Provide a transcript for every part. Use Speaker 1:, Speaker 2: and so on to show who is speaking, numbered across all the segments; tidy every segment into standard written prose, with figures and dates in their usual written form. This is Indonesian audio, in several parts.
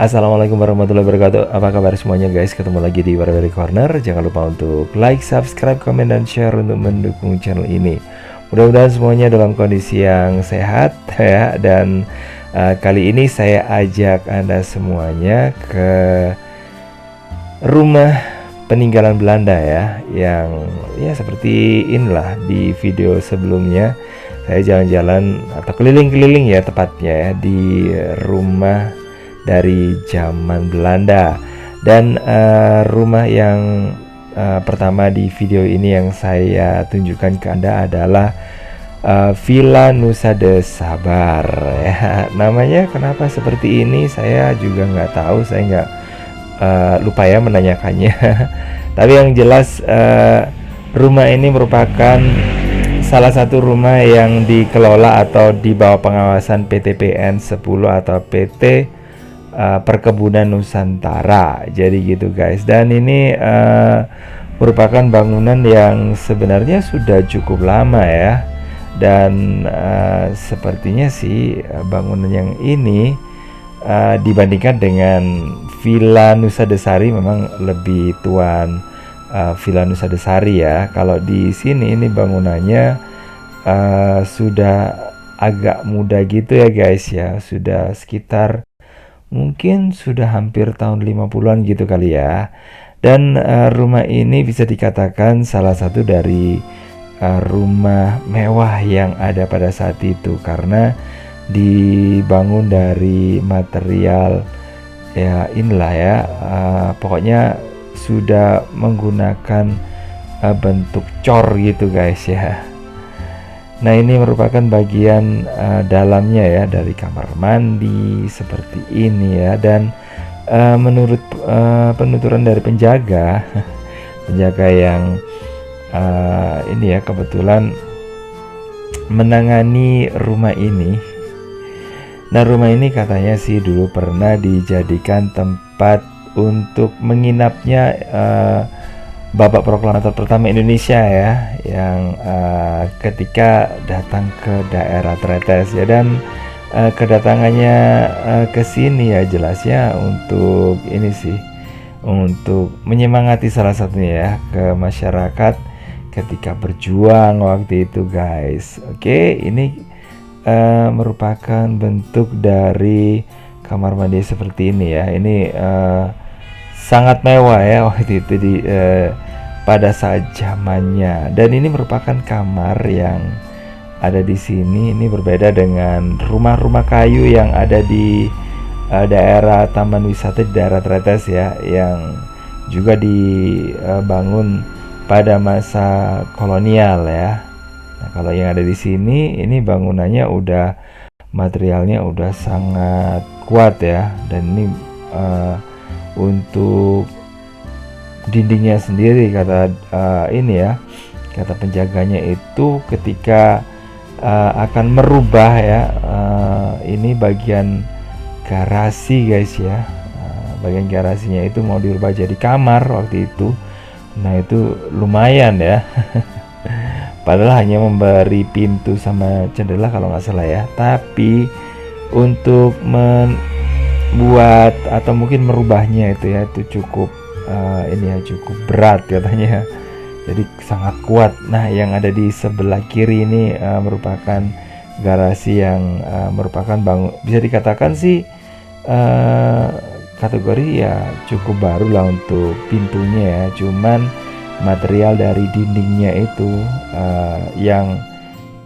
Speaker 1: Assalamualaikum warahmatullahi wabarakatuh. Apa kabar semuanya guys? Ketemu lagi di Warwari Corner. Jangan lupa untuk like, subscribe, komen, dan share untuk mendukung channel ini. Mudah-mudahan semuanya dalam kondisi yang sehat ya. Dan kali ini saya ajak Anda semuanya ke rumah peninggalan Belanda ya. Yang ya seperti inilah di video sebelumnya. Saya jalan-jalan atau keliling-keliling ya tepatnya ya, di rumah dari zaman Belanda. Dan rumah yang pertama di video ini yang saya tunjukkan ke Anda adalah Villa Nusa de Sabar ya. Namanya kenapa seperti ini saya juga nggak tahu, saya nggak lupa ya menanyakannya. Tapi yang jelas rumah ini merupakan salah satu rumah yang dikelola atau di bawah pengawasan PT PN 10 atau PT Perkebunan Nusantara. Jadi gitu guys. Dan ini merupakan bangunan yang sebenarnya sudah cukup lama ya. Dan sepertinya sih bangunan yang ini dibandingkan dengan Villa Nusa de Sari memang lebih tuan Villa Nusa de Sari ya. Kalau di sini ini bangunannya sudah agak muda gitu ya guys ya. Sudah sekitar mungkin sudah hampir tahun 50-an gitu kali ya. Dan rumah ini bisa dikatakan salah satu dari rumah mewah yang ada pada saat itu, karena dibangun dari material ya inilah ya, pokoknya sudah menggunakan bentuk cor gitu guys ya. Nah, ini merupakan bagian dalamnya ya, dari kamar mandi seperti ini ya. Dan menurut penuturan dari penjaga penjaga yang ini ya kebetulan menangani rumah ini. Nah, rumah ini katanya sih dulu pernah dijadikan tempat untuk menginapnya Bapak Proklamator pertama Indonesia ya, yang ketika datang ke daerah Tretes ya. Dan kedatangannya ke sini ya jelasnya untuk ini sih, untuk menyemangati salah satunya ya ke masyarakat ketika berjuang waktu itu guys. Oke, ini merupakan bentuk dari kamar mandi seperti ini ya. Ini sangat mewah ya waktu itu pada saat zamannya. Dan ini merupakan kamar yang ada di sini. Ini berbeda dengan rumah-rumah kayu yang ada di daerah Taman Wisata di daerah Tretes ya, yang juga dibangun pada masa kolonial ya. Nah, kalau yang ada di sini ini bangunannya udah materialnya udah sangat kuat ya. Dan ini untuk dindingnya sendiri kata ini ya, kata penjaganya itu ketika akan merubah ya, ini bagian garasi guys ya, bagian garasinya itu mau dirubah jadi kamar waktu itu. Nah, itu lumayan ya. Padahal hanya memberi pintu sama jendela kalau nggak salah ya, tapi untuk buat atau mungkin merubahnya itu ya, itu cukup ini ya, cukup berat katanya, jadi sangat kuat. Nah, yang ada di sebelah kiri ini merupakan garasi yang merupakan bisa dikatakan sih kategori ya cukup baru lah untuk pintunya ya. Cuman material dari dindingnya itu yang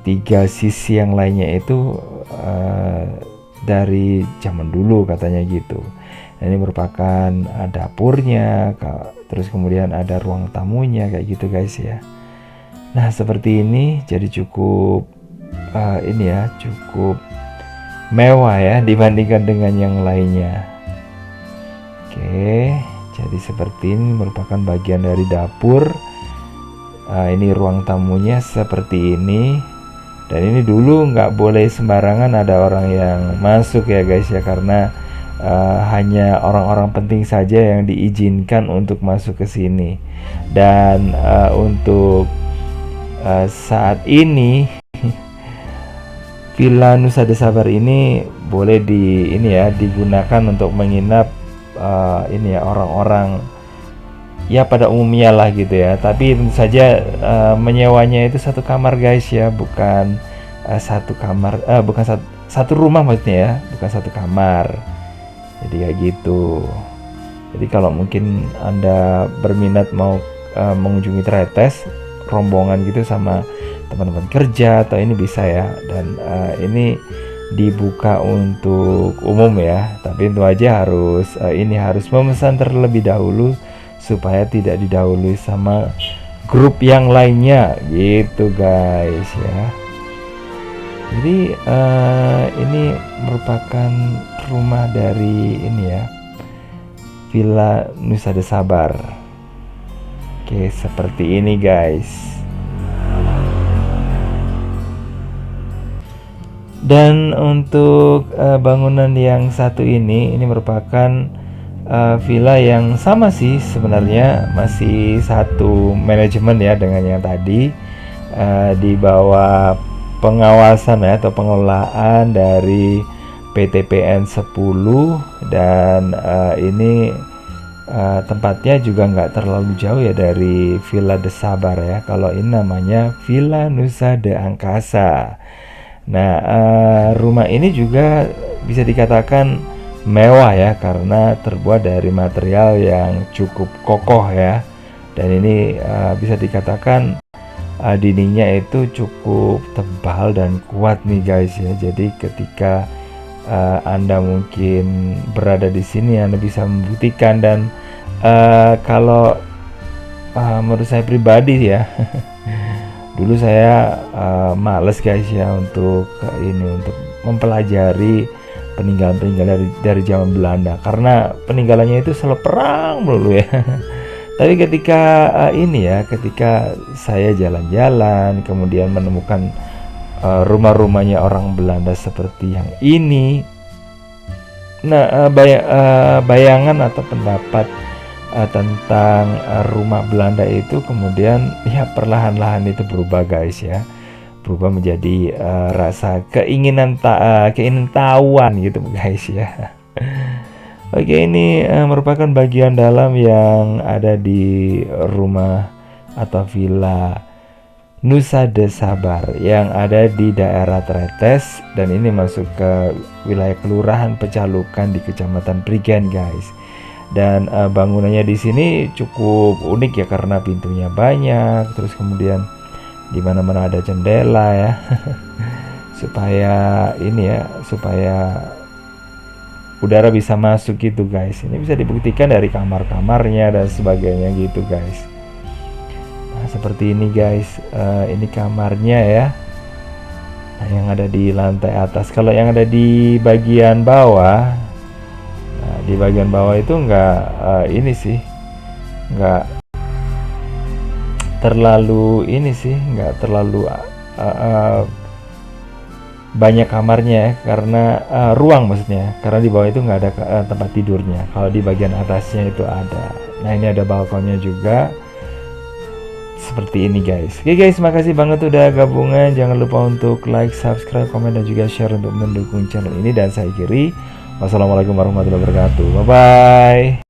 Speaker 1: 3 sisi yang lainnya itu dari zaman dulu katanya gitu. Nah, ini merupakan dapurnya, terus kemudian ada ruang tamunya kayak gitu guys ya. Nah, seperti ini, jadi cukup ini ya, cukup mewah ya dibandingkan dengan yang lainnya. Oke, jadi seperti ini merupakan bagian dari dapur. Ini ruang tamunya seperti ini. Dan ini dulu nggak boleh sembarangan ada orang yang masuk ya guys ya, karena hanya orang-orang penting saja yang diizinkan untuk masuk ke sini. Dan untuk saat ini Villa Nusa Desa Bar ini boleh digunakan untuk menginap orang-orang ya pada umumnya lah gitu ya. Tapi tentu saja menyewanya itu satu kamar guys ya, bukan satu kamar, bukan satu rumah maksudnya ya, bukan satu kamar. Jadi kayak gitu. Jadi kalau mungkin Anda berminat mau mengunjungi Tretes rombongan gitu sama teman-teman kerja atau ini bisa ya. Dan ini dibuka untuk umum ya, tapi tentu aja harus harus memesan terlebih dahulu supaya tidak didahului sama grup yang lainnya gitu guys ya. Jadi ini merupakan rumah dari Villa Nusa Desa Bar. Oke, seperti ini guys. Dan untuk bangunan yang satu ini merupakan villa yang sama sih sebenarnya, masih satu manajemen ya dengan yang tadi, di bawah pengawasan ya atau pengelolaan dari PTPN 10. Dan ini tempatnya juga nggak terlalu jauh ya dari Villa Desa Bar ya. Kalau ini namanya Villa Nusa de Angkasa. Nah, rumah ini juga bisa dikatakan mewah ya, karena terbuat dari material yang cukup kokoh ya. Dan ini bisa dikatakan dindingnya itu cukup tebal dan kuat nih guys ya. Jadi ketika Anda mungkin berada di sini, Anda bisa membuktikan. Dan kalau menurut saya pribadi ya dulu saya males guys ya untuk mempelajari peninggalan dari zaman Belanda, karena peninggalannya itu selalu perang melulu ya. Tapi ketika ketika saya jalan-jalan kemudian menemukan rumah-rumahnya orang Belanda seperti yang ini, nah bayangan atau pendapat tentang rumah Belanda itu kemudian ya perlahan-lahan itu berubah guys ya, berubah menjadi rasa keinginan tahuan gitu guys ya. Oke, ini merupakan bagian dalam yang ada di rumah atau Villa Nusa Desa Bar yang ada di daerah Tretes, dan ini masuk ke wilayah Kelurahan Pecalukan di Kecamatan Prigen guys. Dan bangunannya di sini cukup unik ya, karena pintunya banyak, terus kemudian di mana-mana ada jendela ya. supaya udara bisa masuk gitu guys. Ini bisa dibuktikan dari kamar-kamarnya dan sebagainya gitu guys. Nah, seperti ini guys, ini kamarnya ya. Nah, yang ada di lantai atas. Kalau yang ada di bagian bawah, di bagian bawah itu nggak terlalu banyak kamarnya ya, karena ruang maksudnya, karena di bawah itu nggak ada tempat tidurnya. Kalau di bagian atasnya itu ada. Nah, ini ada balkonnya juga seperti ini guys. Oke guys, makasih banget udah gabungan. Jangan lupa untuk like, subscribe, komen, dan juga share untuk mendukung channel ini. Dan saya akhiri, wassalamualaikum warahmatullahi wabarakatuh. Bye bye.